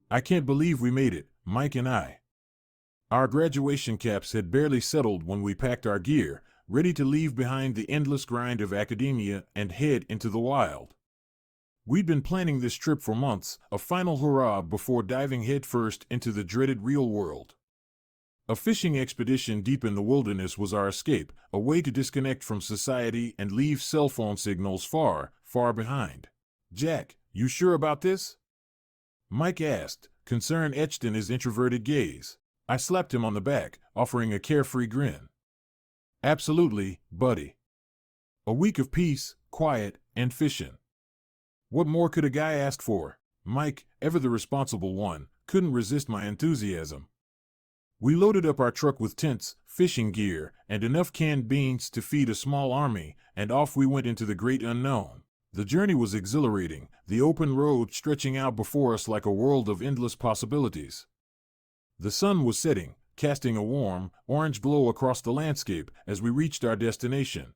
I can't believe we made it, Mike and I. Our graduation caps had barely settled when we packed our gear, ready to leave behind the endless grind of academia and head into the wild. We'd been planning this trip for months, a final hurrah before diving headfirst into the dreaded real world. A fishing expedition deep in the wilderness was our escape, a way to disconnect from society and leave cell phone signals far, far behind. Jack, you sure about this? Mike asked, concern etched in his introverted gaze. I slapped him on the back, offering a carefree grin. Absolutely, buddy. A week of peace, quiet, and fishing. What more could a guy ask for? Mike, ever the responsible one, couldn't resist my enthusiasm. We loaded up our truck with tents, fishing gear, and enough canned beans to feed a small army, and off we went into the great unknown. The journey was exhilarating, the open road stretching out before us like a world of endless possibilities. The sun was setting, casting a warm, orange glow across the landscape as we reached our destination.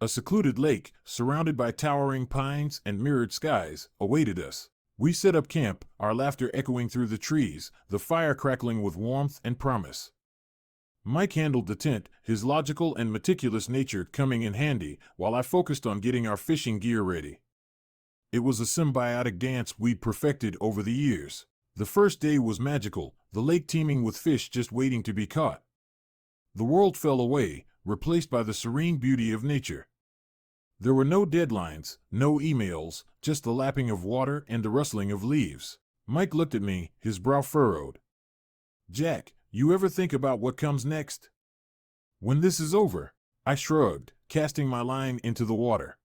A secluded lake, surrounded by towering pines and mirrored skies, awaited us. We set up camp, our laughter echoing through the trees, the fire crackling with warmth and promise. Mike handled the tent, his logical and meticulous nature coming in handy, while I focused on getting our fishing gear ready. It was a symbiotic dance we'd perfected over the years. The first day was magical, the lake teeming with fish just waiting to be caught. The world fell away, replaced by the serene beauty of nature. There were no deadlines, no emails, just the lapping of water and the rustling of leaves. Mike looked at me, his brow furrowed. Jack, you ever think about what comes next? When this is over? I shrugged, casting my line into the water.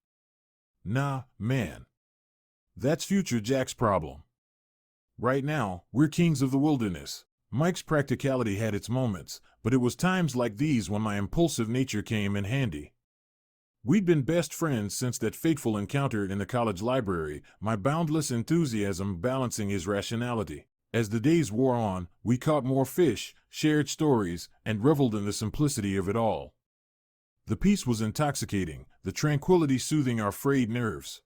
Nah, man. That's future Jack's problem. Right now, we're kings of the wilderness. Mike's practicality had its moments, but it was times like these when my impulsive nature came in handy. We'd been best friends since that fateful encounter in the college library, my boundless enthusiasm balancing his rationality. As the days wore on, we caught more fish, shared stories, and reveled in the simplicity of it all. The peace was intoxicating, the tranquility soothing our frayed nerves.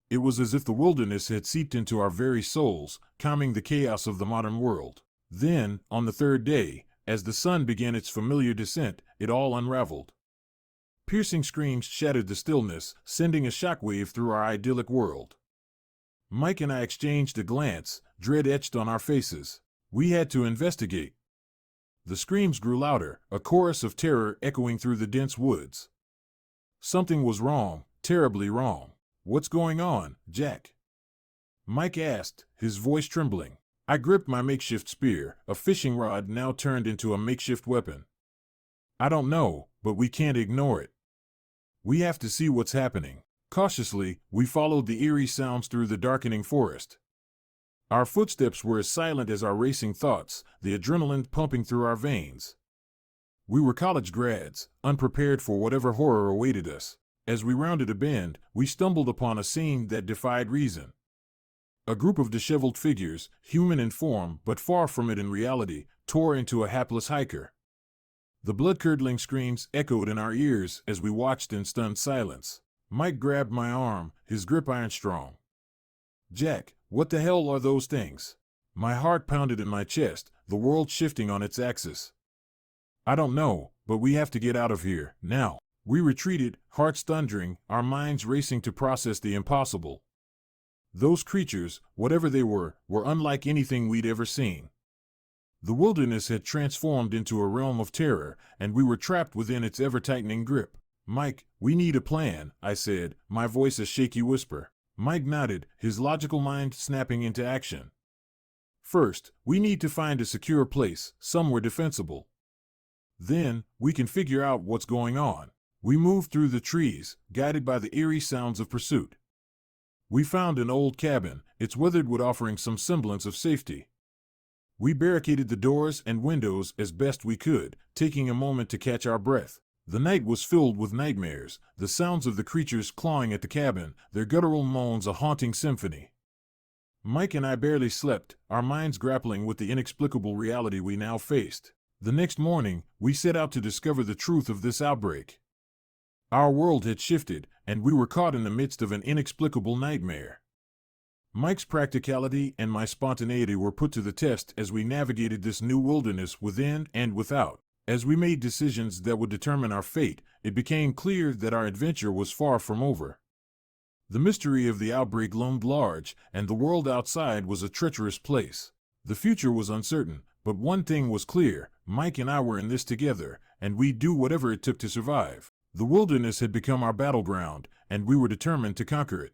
It was as if the wilderness had seeped into our very souls, calming the chaos of the modern world. Then, on the third day, as the sun began its familiar descent, it all unraveled. Piercing screams shattered the stillness, sending a shockwave through our idyllic world. Mike and I exchanged a glance, dread etched on our faces. We had to investigate. The screams grew louder, a chorus of terror echoing through the dense woods. Something was wrong, terribly wrong. What's going on, Jack? Mike asked, his voice trembling. I gripped my makeshift spear, a fishing rod now turned into a makeshift weapon. I don't know, but we can't ignore it. We have to see what's happening. Cautiously, we followed the eerie sounds through the darkening forest. Our footsteps were as silent as our racing thoughts, the adrenaline pumping through our veins. We were college grads, unprepared for whatever horror awaited us. As we rounded a bend, we stumbled upon a scene that defied reason. A group of disheveled figures, human in form but far from it in reality, tore into a hapless hiker. The blood-curdling screams echoed in our ears as we watched in stunned silence. Mike grabbed my arm, his grip iron-strong. Jack, what the hell are those things? My heart pounded in my chest, the world shifting on its axis. I don't know, but we have to get out of here, now. We retreated, hearts thundering, our minds racing to process the impossible. Those creatures, whatever they were unlike anything we'd ever seen. The wilderness had transformed into a realm of terror, and we were trapped within its ever-tightening grip. Mike, we need a plan, I said, my voice a shaky whisper. Mike nodded, his logical mind snapping into action. First, we need to find a secure place, somewhere defensible. Then, we can figure out what's going on. We moved through the trees, guided by the eerie sounds of pursuit. We found an old cabin, its weathered wood offering some semblance of safety. We barricaded the doors and windows as best we could, taking a moment to catch our breath. The night was filled with nightmares, the sounds of the creatures clawing at the cabin, their guttural moans a haunting symphony. Mike and I barely slept, our minds grappling with the inexplicable reality we now faced. The next morning, we set out to discover the truth of this outbreak. Our world had shifted, and we were caught in the midst of an inexplicable nightmare. Mike's practicality and my spontaneity were put to the test as we navigated this new wilderness within and without. As we made decisions that would determine our fate, it became clear that our adventure was far from over. The mystery of the outbreak loomed large, and the world outside was a treacherous place. The future was uncertain, but one thing was clear: Mike and I were in this together, and we'd do whatever it took to survive. The wilderness had become our battleground, and we were determined to conquer it.